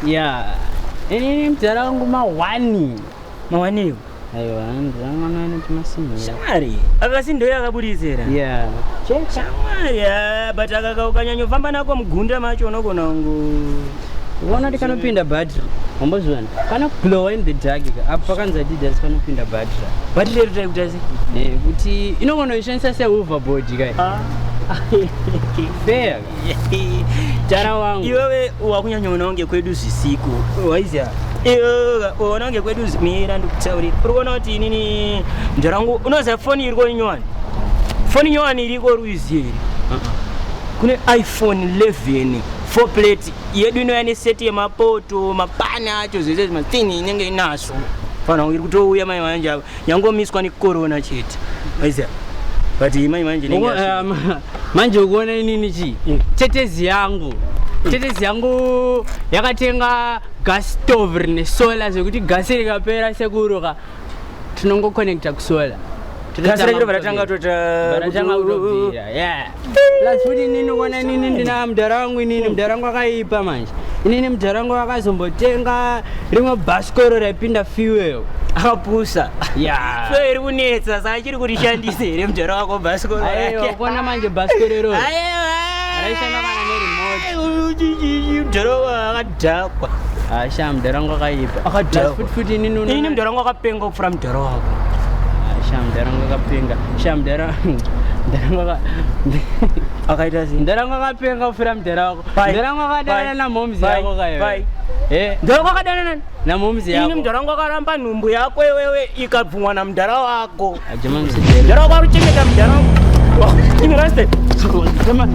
Yeah. Ini mzara wangu mawani. Mawaniwo. Aiwa, mzara wangu ana tumasimo. Shamari. Akasindo yakaburisira. Yeah. Shamari. But akakaukanya famba nako mugunda macho unogona ngo. Unaona ndikanopinda battery. Wambozwana. Kana glow in the dark apa kanza Adidas kanopinda battery. Battery riri kutasi? Kuti inogona ishandisa se overboard kai. Fair. Jana wangu. Iwewe wakunyanya unaonge kwedu zisiku. Waiza. Iwewe unaonge kwedu mira ndikutauri. Urikuona kuti nini njarangu unoza phone iriko nyowani. Phone nyowani iriko ruiziri. Kune iPhone 11 4 plate yedu inoyane set yemapoto mapana acho zvese zvimathini inenge inaso fana iri kutouya mai manje yangomiswa ni corona chete aiza but mai manje manje ukuona inini chi tetezi yangu yakatenga gas stove rine solar zvekuti gasi rikapera sekuruka tinongo connecta kusolar Kasira kiro baratanga kutobvira yeah plus futi nini unoona nini ndina mudhara wangu inini mudhara wangu akaipa manje inini mudhara wangu akazombotenga rimwe bhasikoro raipinda fuel akapusa yeah so iri kunetsa saka chiri kurishandisa here mudhara wako bhasikoro aiwa kuona manje bhasikoro ro raishanda kana neremote mudhara wako akadhakwa asha mudhara wangu akaipa plus futi nini mudhara wangu akapenga kupfuura mudhara wako Shamdaranga kapenga shamdara akaita zi ndaranga kapenga ufira mdara wako ndaranga kadana na momzi yako kayo ndaranga kadana na momzi yako ini mdaranga karamba nhumbu yako wewe ikabvumwa na mdara wako ajama mzidere mdara wako aruchengeta mdara wako ini raste Come on.